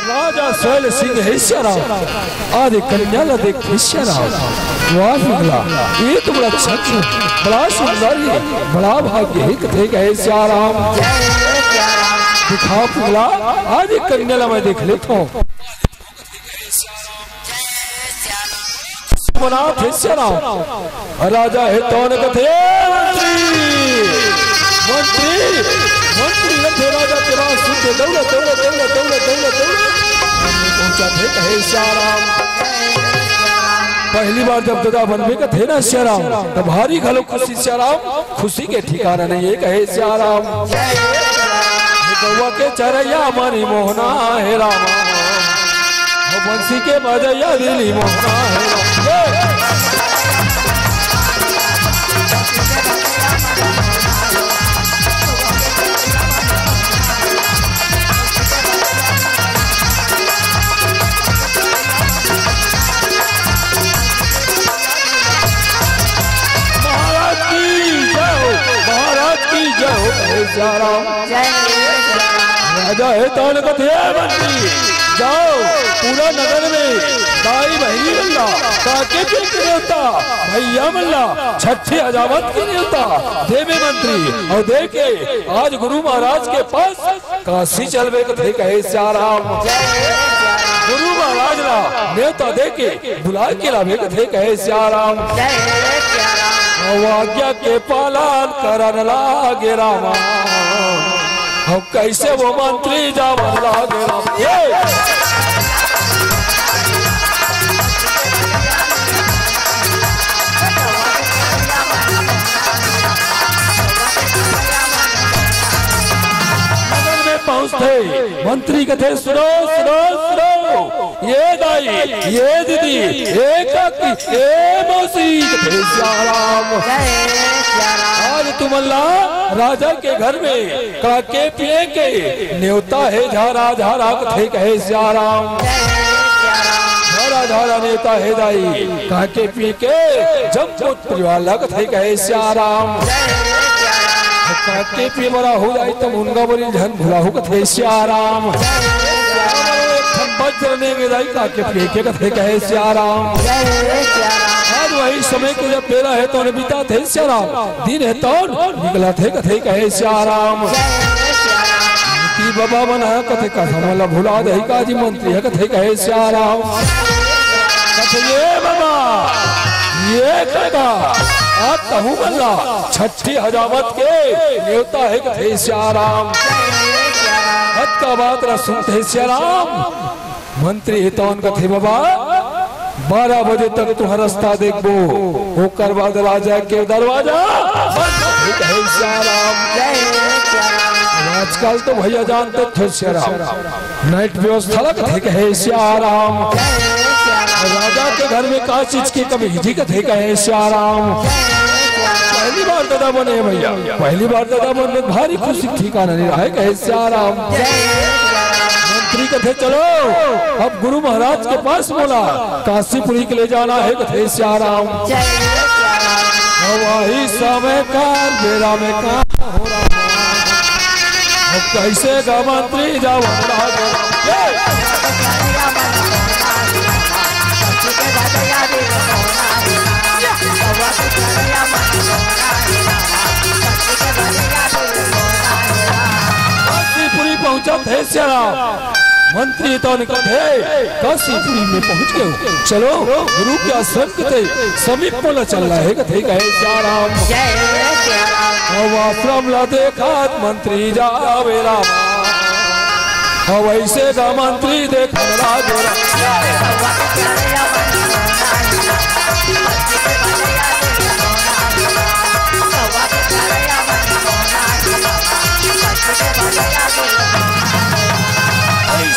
राजा शैल सिंह है श्याराम आदि कन्या ला देख श्याराम वाह पिघला ये तो बड़ा सच बड़ा सुंदर बड़ा भाग्य है कथे कहे श्याराम दिखाओ पिघला आदि कन्या ला मैं देख लेता हूँ राजा है तौन कथे मंत्री मंत्री लखे राजा तेरा सुनते दौलत दौलत दौलत दौलत दौलत दौलत पहुंचा थे कहे श्याराम पहली बार जब दादा बनवे का थे ना श्याराम तब भारी घलो खुशी श्याराम खुशी के ठिकाना नहीं है कहे श्याराम गौवा के चरैया मनी मोहना है रामा बंसी के बजैया दिली मोहना है राजा है तौन कथे मंत्री जाओ पूरा नगर में दाई बहनी मल्ला काके के न्योता भैया मल्ला छठी अजावत की न्योता देवे मंत्री और दे के आज गुरु महाराज के पास काशी चलवे कथे कहे श्याराम गुरु महाराज ना न्योता दे के बुला के लावे कथे कहे श्याराम आज्ञा के पालन करन लागे रामा हम कैसे वो मंत्री जावन लागे राम नगर में पहुंचते मंत्री कथे सुनो सुनो सुनो ये दाई ये दीदी ये काकी ये मौसी कथे श्याराम आज तुम अल्लाह राजा के घर में काके पिए के न्योता है झारा झारा कथे कहे श्याराम झारा झारा न्योता है दाई काके पी के जब परिवार कथे कहे श्याराम काके पी बड़ा हो जाए तब उनका बड़ी धन भुला हो कथे श्याराम काके पी के कथे कहे श्याराम आज वही समय के जब पेरा है तो बीता थे श्याराम दिन है तो निकला थे कथे कहे श्याराम की बाबा बना कथे का हमला भुला दही काजी मंत्री है कथे कहे श्याराम कथे ये बाबा ये कहेगा आप कहूँ बल्ला छठी हजामत के न्योता है कथे श्याराम हद का बात रहा सुनते श्याराम मंत्री तो कथे बाबा 12 बजे तक तुम्हारा रास्ता देखबो होकर बाद राजा के दरवाजा आजकल तो भैया जानते थे श्याराम नाइट व्यवस्था कथे कहे श्याराम राजा के घर में का चीज की कमी हिजी कथे कहे श्याराम पहली बार दादा बने भैया पहली बार दादा बने भारी खुशी ठिकाना नहीं रहा है कहे श्याराम मंत्री कथे चलो अब गुरु महाराज के पास बोला काशीपुरी के ले जाना है कथे श्याराम वही समय का मेरा में काम हो रहा अब कैसे गा मंत्री जाओ काशीपुरी पहुंचा थे श्याराम मंत्री तो निकले काशीपुरी में पहुंच गए चलो गुरु के आश्रम के समीप में चल रहा है कथे कहे श्याराम आश्रम ला देखा मंत्री जावे रामा वैसे का मंत्री देखा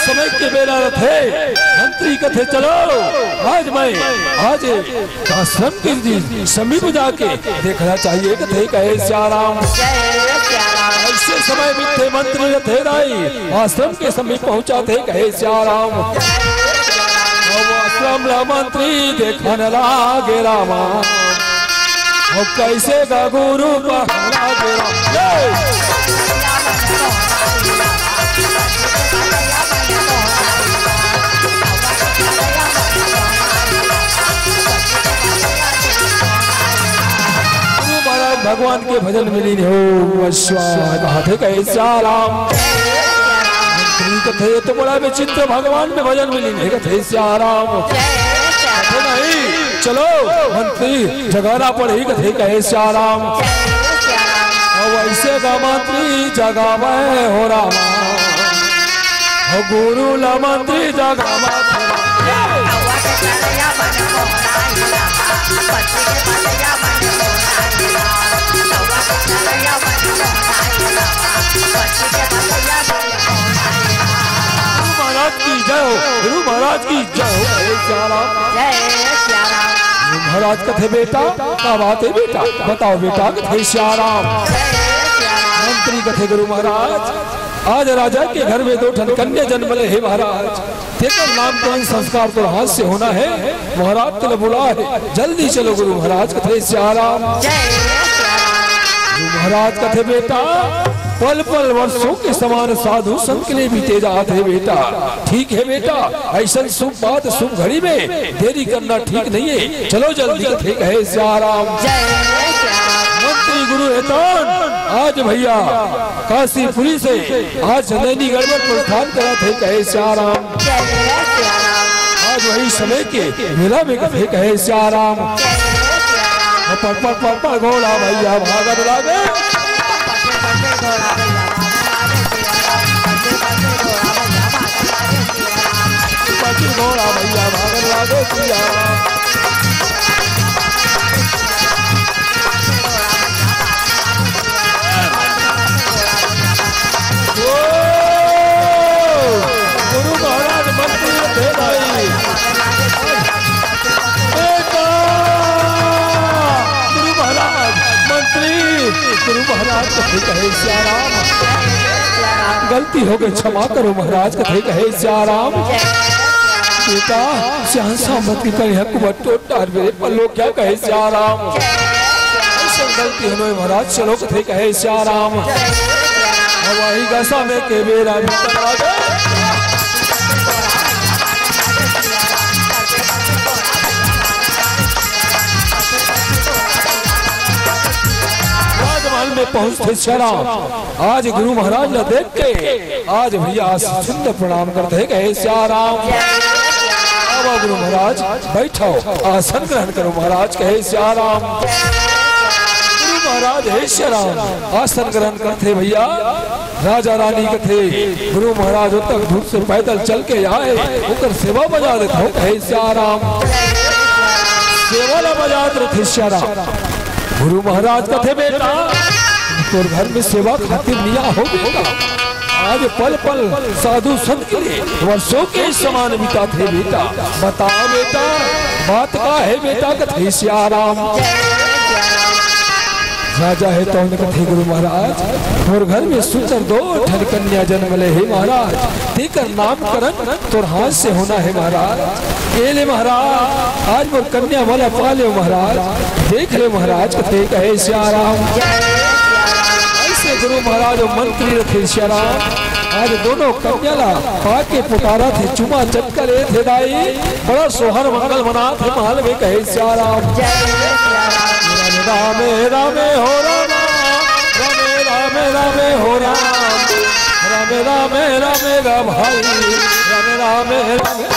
समय के बेला थे मंत्री कथे चलो आज मैं आज आश्रम के समीप जाके देखना चाहिए कथे कहे श्याराम ऐसे समय भी थे मंत्री थे राई आश्रम के समीप पहुंचा थे कहे श्याराम आश्रम ला मंत्री देखने लागे रामा कैसे का गुरु का लागे राम भगवान के भजन मिली हो थे कहे श्याराम। मंत्री कथे तो बड़ा विचित्र भगवान में भजन मिली नहीं कथे श्याराम। नहीं चलो मंत्री जगाना पड़ेगी कथे कहे श्याराम। वैसे का मंत्री जगावे हो रामा गुरु ला मंत्री जगावा महाराज की जय हो गुरु महाराज की जय हो श्याराम। महाराज कथे बेटा क्या बात है बेटा बताओ बेटा कथे श्याराम। मंत्री कथे गुरु महाराज आज राजा के घर में 2 ठन कन्या जन्म ले है महाराज तेरे नामकरण संस्कार तो हाथ से होना है। महाराज तो बुला है जल्दी चलो गुरु महाराज कथे श्याराम। महाराज कथे बेटा पल पल वर्षों के समान साधु संत के लिए बीते जाते है बेटा। ठीक है बेटा ऐसा शुभ बात शुभ घड़ी में देरी करना ठीक नहीं है चलो जल्दी कथे कहे श्याराम। मंत्री गुरु हेतन आज भैया काशीपुरी से आज नैनी गड़बड़ प्रस्थान करा थे कहे श्याराम। आज वही समय के मेला में कथे कहे श्याराम। पर घोड़ा भैया भागत लागे घोड़ा भैया भागत लागे श्याराम। गुरु महाराज मंत्री थे भाई बेटा गुरु महाराज मंत्री गुरु महाराज कथे कहे श्याराम। गलती हो गई क्षमा करो महाराज कथे कहे श्याराम। बेटा श्याम मत कहे हक बट्टो टार मेरे पल्लो क्या कहे श्याराम। ऐसा गलती है महाराज चलो कथे कहे श्याराम। हवाई गसा में के बेरा राजमहल में पहुंचते श्याराम। आज गुरु महाराज ने देख के आज भैया सुंदर प्रणाम करते हैं कहे श्याराम। गुरु महाराज बैठो आसन ग्रहण करो महाराज कहे श्याराम। महाराज है श्याराम आसन ग्रहण करते भैया। राजा रानी कथे गुरु महाराज तक धूप से पैदल चल के आए होकर सेवा बजा देते हो कहे श्याराम। सेवा ला बजा देते श्याराम। गुरु महाराज कथे बेटा तो घर में सेवा खातिर निया हो बेटा। आज पल पल साधु संत के लिए वर्षों के समान बिता थे बेटा। बताओ बेटा बात का है बेटा कथे श्याराम। राजा है तो कथे गुरु महाराज और घर में सुंदर 2 ठन कन्या जन्म ले है महाराज देकर नामकरण तो हाथ से होना है महाराज। केले महाराज आज वो कन्या वाला पाले महाराज देख ले महाराज कथे कहे श्याराम। ऐसे गुरु महाराज मंत्री रखे श्याराम। आज दोनों कन्या ला पाके पुकारा थे चुमा चटका ले थे दाई बड़ा सोहर मंगल मना थे महल में कहे श्याराम। रामे रामे हो रामा रामे रामे रामे हो राम रामे रामे रामे रा भाई रामे रामे रामे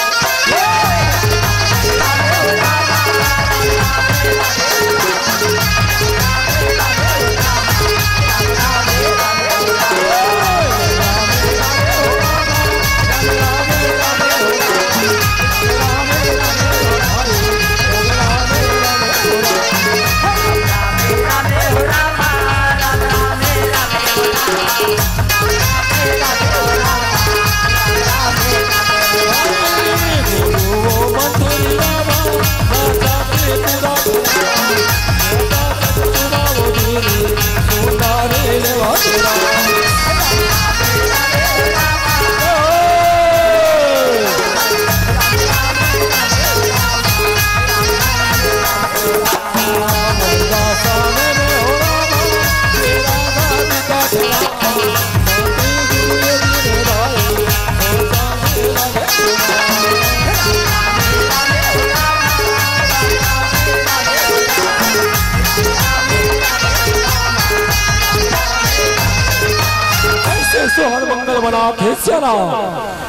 सोहर मंगल बना थे श्याराम।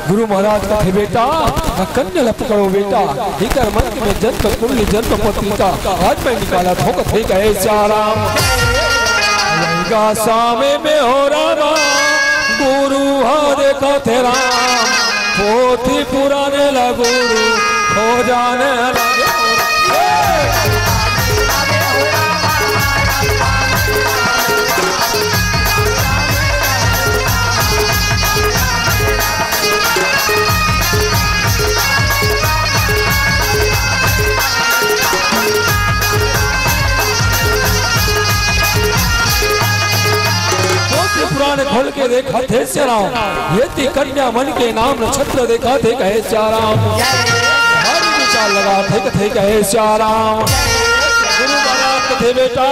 गुरु महाराज का थे बेटा कन्या लप करो बेटा हिकर मन में जन्म कुल जन्म पत्रिका आज मैं निकाला थो कथे कहे श्याराम। सामे में हो रामा गुरु हा देखा थे राम पोथी पुराने ला गुरु हो जाने लगे। पुराने खोल के देखा थे श्याराम ये थी कन्या मन के नाम नक्षत्र देखा थे कहे श्याराम। हर विचार लगा थे कहे श्याराम। गुरु महाराज थे बेटा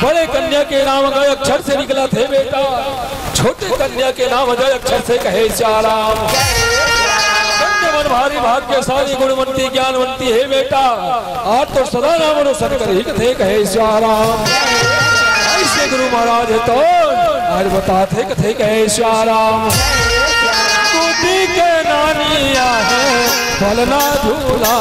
बड़े कन्या के नाम गए अक्षर से निकला थे बेटा छोटे कन्या के नाम गए अक्षर से कहे श्याराम। कन्या मन भारी भाग्यशाली गुणवंती ज्ञानवंती है बेटा आज तो सदा नाम अनुसर कर थे कहे श्याराम। ऐसे गुरु महाराज तो आज बताते कथे कहे श्याराम। कुटी के नानिया है फलना झूला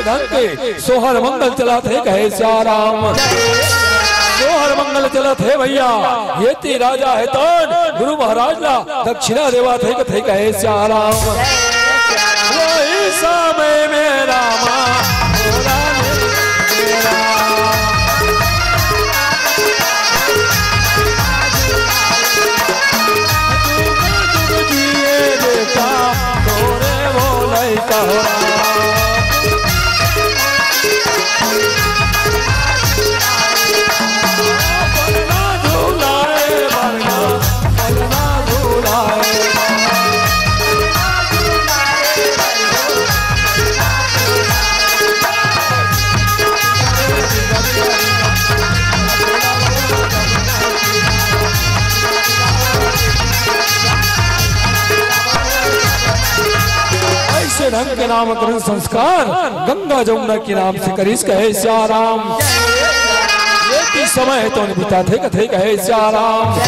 ढंग के सोहर मंगल चला थे कहे श्याराम। सोहर मंगल चला थे भैया ये ती राजा है तो गुरु महाराज ला दक्षिणा देवा थे कहे श्याराम। वही समय में रामा देखा तोरे बोले कहो ढंग के नामकरण संस्कार गंगा जमुना के नाम से करीस कहे श्याराम। ये समय तो बिता थे कथे कहे श्याराम।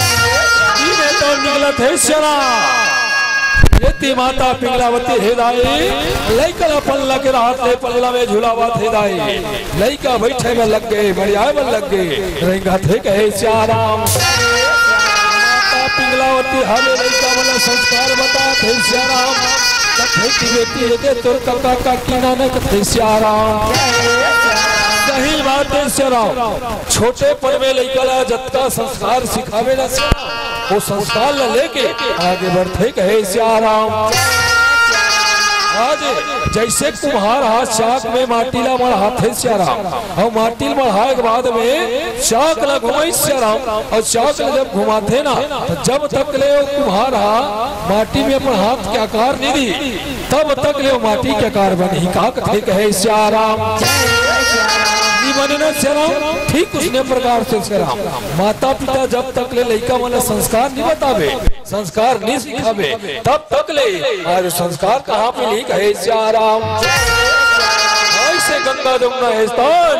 तो निकला थे श्याराम ये माता पिंगलावती हे दाई लइका पल्ला के रात ले पल्ला में झूलावा थे दाई लइका बैठे में लग गए बढ़िया में लग गए रहेगा थे कहे श्याराम। माता पिंगलावती हमें लइका वाला संस्कार बता थे श्याराम। की बेटी है तोर काका काकी नानक थे श्याराम। सही बात है श्याराम छोटे पर में लइका जत्ता संस्कार सिखावे ना वो संस्कार ला लेके आगे बढ़ते कहे श्याराम। आज जैसे कुम्हार हाथ चाक में माटी ला मढ़ाते श्याराम और माटी मढ़ाए के बाद में चाक ला घुमाई श्याराम और चाक ला जब घुमाते ना तो जब तक ले कुम्हार माटी में अपन हाथ के आकार नहीं दी तब तक ले माटी के आकार बनी का कथे कहे श्याराम। बने श्याराम ठीक उसने प्रकार से श्याराम माता पिता जब तक ले लइका वाला संस्कार नहीं बतावे संस्कार नहीं सिखावे तब तक ले आज संस्कार कहाँ पे नहीं कहे श्याराम। ऐसे गंगा जमुना है स्थान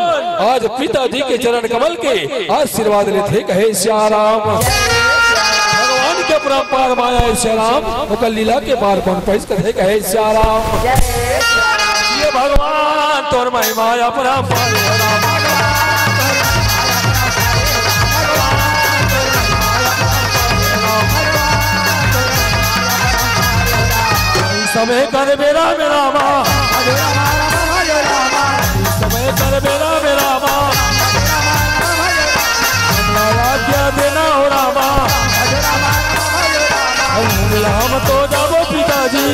आज पिताजी के चरण कमल के आशीर्वाद लेते कहे श्याराम। भगवान के परम्पार माया श्याराम वो लीला के बार कौन पैस कथे कहे श्याराम। ये भगवान तोर महिमा अपराम समय कर बेरा मेरा माँ, समय कर बेरा मेरा माँ, क्या देना हो रामा, हम तो जाबो पिताजी,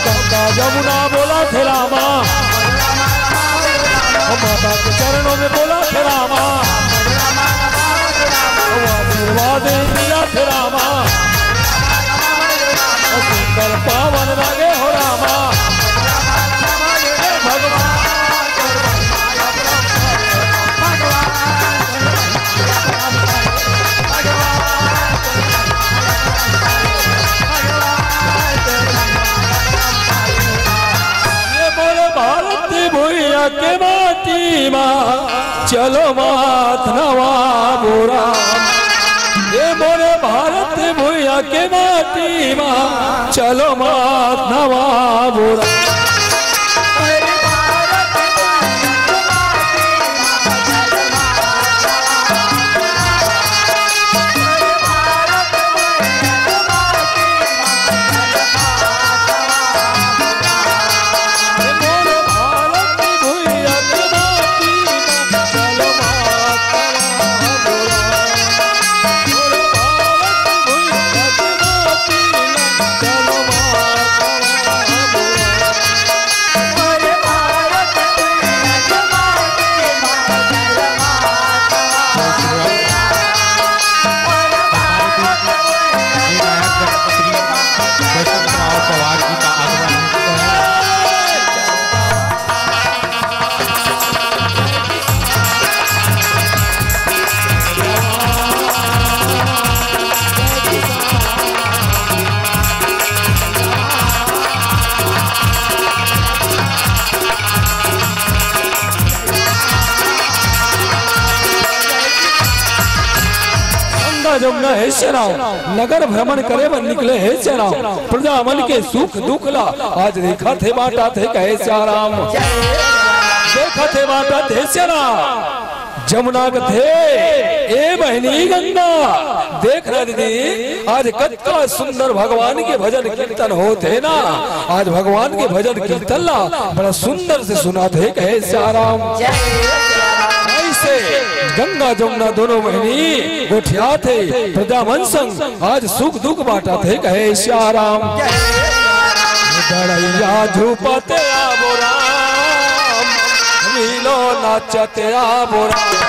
गंगा जमुना बोला थे रामा, माता के चरणों में बोला थे रामा, आशीर्वाद दिया थे रामा, सुंदर पावन लगे हो रामा, भगवान भूया के माटी माँ चलो मात नवा बोरा, ये मोरे भारत भूया के माटी माँ चलो मात नवा बोरा। जमुना है शराव नगर भ्रमण करे बन निकले है शराव, प्रजा मन के सुख दुख ला आज देखा थे बांटा थे कहे श्याराम, देखा थे बांटा थे शराव जमुना थे ए बहनी गंगा, देख रहे दीदी आज कत्ता सुंदर भगवान के भजन कीर्तन होते ना, आज भगवान के भजन कीर्तन ला बड़ा सुंदर से सुना थे कहे श्याराम। ऐसे गंगा जमुना दोनों बहनी गोठिया थे, प्रजा मन संग आज सुख दुख बांटा थे कहे श्याराम। डड़ैया झूपते आबो राम, मिलो नाचते आबो राम,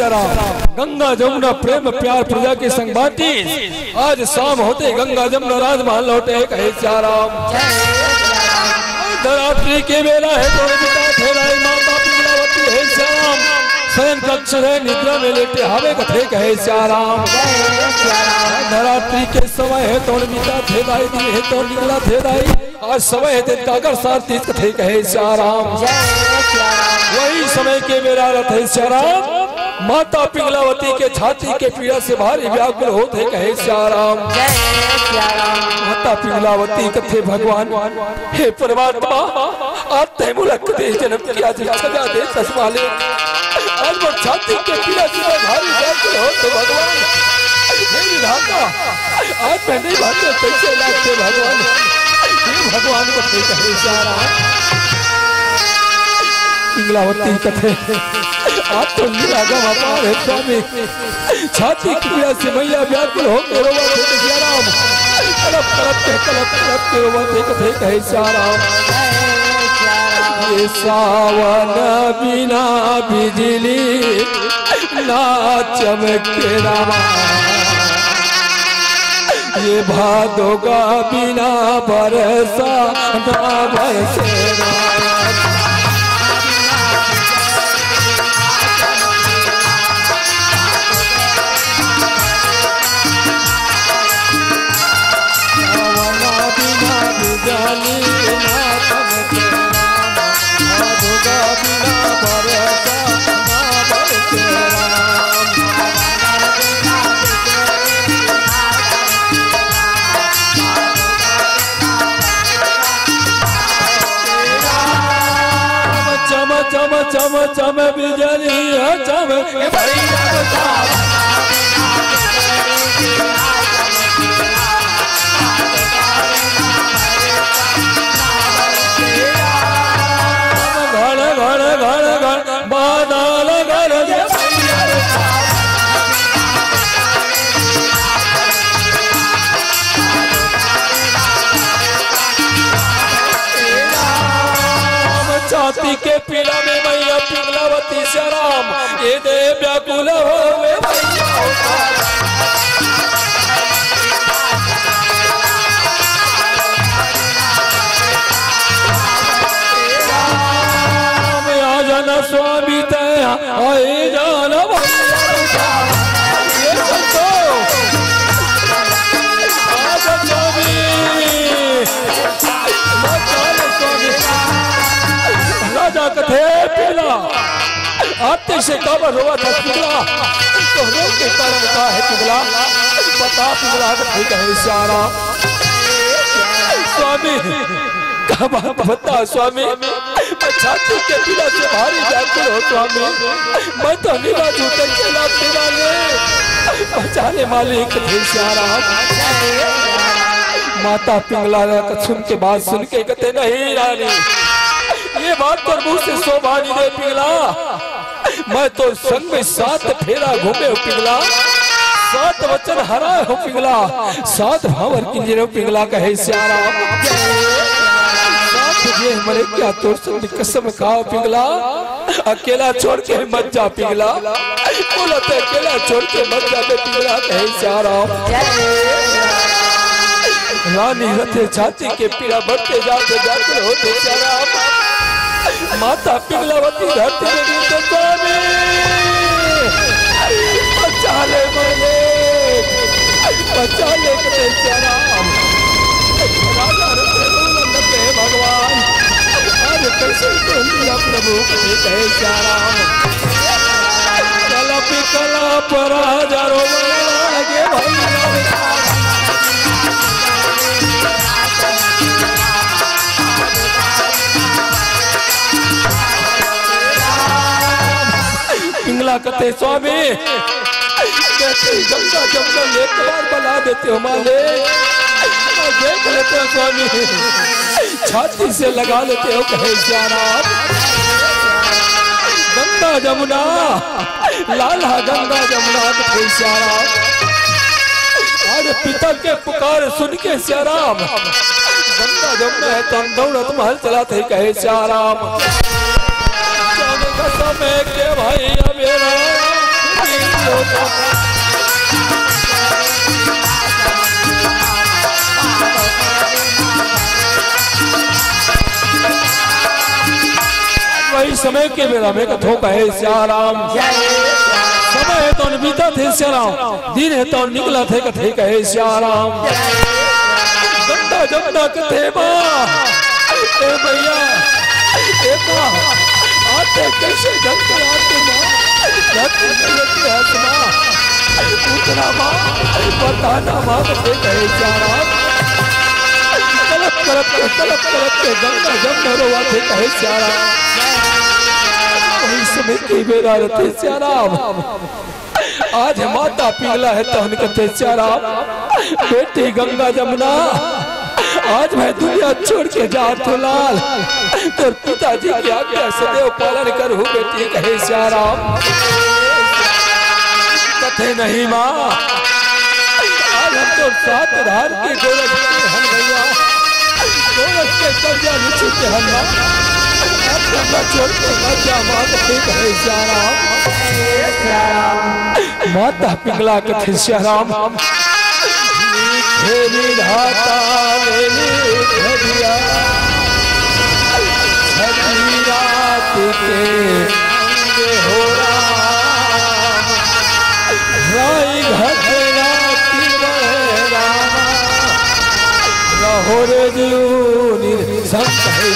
श्याराम। गंगा जमुना प्रेम प्यार प्रजा के संग बाटी, आज शाम होते गंगा जमुना राजमहल लौटे कहे श्याराम। धरात्री के बेला है तो पिता ठहराई माता पिंगलावती है श्याराम। शयन कक्ष है निद्रा में लेटे हवे कथे कहे श्याराम। धरात्री के समय है तो पिता ठहराई दी है तो निकला ठहराई, आज समय है काकर सारथी कथे कहे श्याराम। वही समय के बेरा रथ है श्याराम। माता पिंगलावती के छाती के पीड़ा से भारी व्याकुल होते कहे श्याराम। माता पिंगलावती कथे भगवान हे परमात्मा, आते मुलक दे जन्म किया सजा दे तस्माले, आज वो छाती के पीड़ा से भारी व्याकुल होते भगवान हे विधाता, आज मैं नहीं भागते कैसे लागते भगवान, हे भगवान कथे कहे श्याराम। पिंगलावती कथे आप तो निरागम अपार है स्वामी, छाती की पीड़ा से मैया व्याकुल हो के रोवा थे श्याराम। कलप के रोवा थे कथे कहे श्याराम। ये सावन बिना बिजली ना चमके रामा, ये भादो का बिना बरसा ना बरसे रामा। चम चम बिजली चम घड़ घड़ घड़ घड़ बादल गरज छाती के पीड़ा में मैया पिंगलावती श्याराम, ये दे व्याकुल होवे आ जाना स्वामी तय आए जाना राजा कथे पिघला, आते से काबर रोवा था पिघला, तो रो के कारण का है पिघला, बता पिघला कथे कहे श्याराम। स्वामी काबर बता स्वामी, मैं छाती के पीड़ा से भारी व्याकुल हो स्वामी, मैं तो निरा जूते के लाते वाले बचाने मालिक कथे श्याराम। माता पिंगला का सुन के बात सुन के कहते नहीं रानी, ये बात तो मुंह से शोभा नहीं दे पिघला, मैं तो संग में 7 फेरा घूमे हो पिघला, 7 वचन हराए हो पिघला, 7 भावर किंजरे हो पिघला कहे श्याराम। 7 ये मरे क्या तोर संग कसम खाओ पिघला, अकेला छोड़ के मत जा पिघला, बोला तो अकेला छोड़ के मत जा पिघला कहे श्याराम। रानी रथे छाती के पीड़ा बढ़ते जाते जाते होते श्याराम। माता पिंगलावती धरती में गिरते स्वामी, बचा ले मरे, बचा ले कहे श्याराम। राजा रथे भगवान, आज कैसे दिया प्रभु कहे श्याराम। कला पिकला पर राजा रोने लगे भैया, पिंगला कहते स्वामी, कहते गंगा जमुना एक बार बना देते हो माले, देख लेते हो स्वामी, छाती से लगा लेते हो कहे श्याराम। गंगा जमुना लाला गंगा जमुना कहे श्याराम। आज पिता के पुकार सुन के श्याराम, गंगा जमुना है तो हम दौड़त महल चलाते कहे श्याराम। समय के भाई मेरा वही समय के बेरा में कथो कहे श्याराम समय है तो बीता थे श्याराम दिन है तो निकला थे कथे कहे श्याराम गंदा जमना कथे माँ ए भैया ए माँ आते कैसे जलते आते माँ माँ पूछना माँ बताना माँ कथे कहे श्याराम तलप के गंगा जमना रोवा थे कहे श्याराम समय की बेरा रहते श्याराम आज माता पिघला है तो कहते श्याराम बेटी गंगा जमुना आज मैं दुनिया छोड़ के जा तो लाल तो पिताजी की आज्ञा सदैव पालन करूं बेटी कहे श्याराम कथे नहीं माँ आज हम तो सात धार के गोरख हम भैया गोरख के कब्जा निश्चित हम छोड़ के माता पिघला कथे श्याराम रात के हो राई घटना रहो रे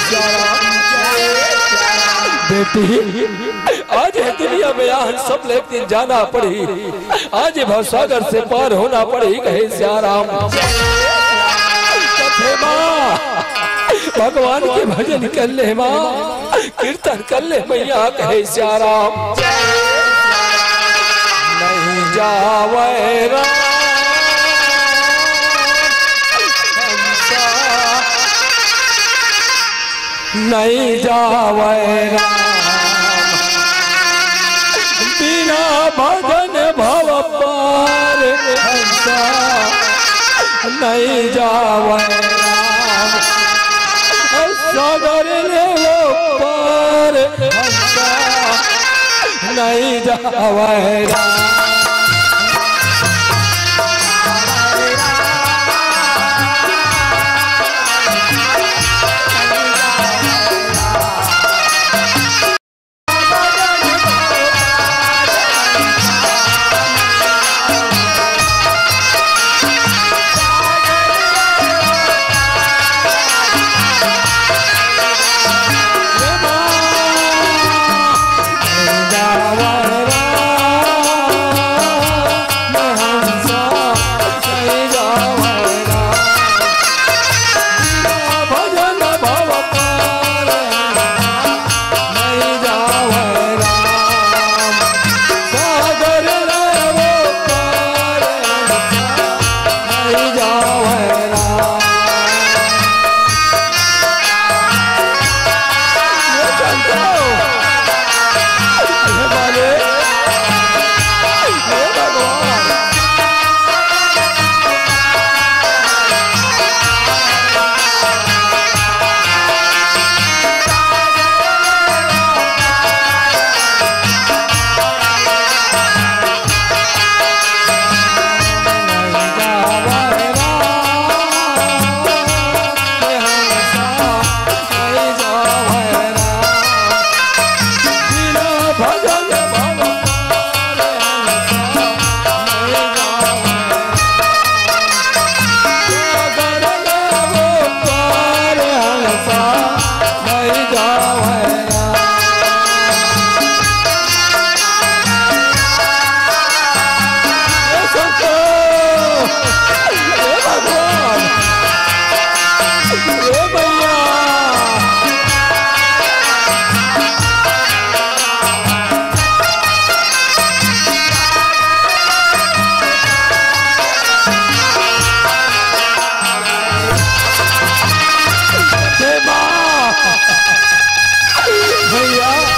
श्याराम बेटी आज है दुनिया में यहाँ सब एक दिन जाना पड़ी आज भवसागर से पार होना पड़ी कहे श्याराम कथे माँ भगवान के भजन कर ले माँ कीर्तन कर ले मैया कहे श्याराम नहीं जावे नहीं जावे बिना भजन भव पार हंसा नहीं जावे सागर ले वो पार हंसा नहीं जावे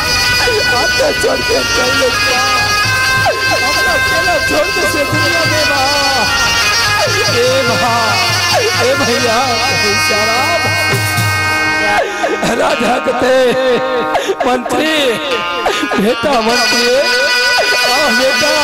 छोड़ के चल अपना अकेला छोड़ के से दुनिया में ए भैया शराब राजा कते मंत्री बेटा मंत्री बेटा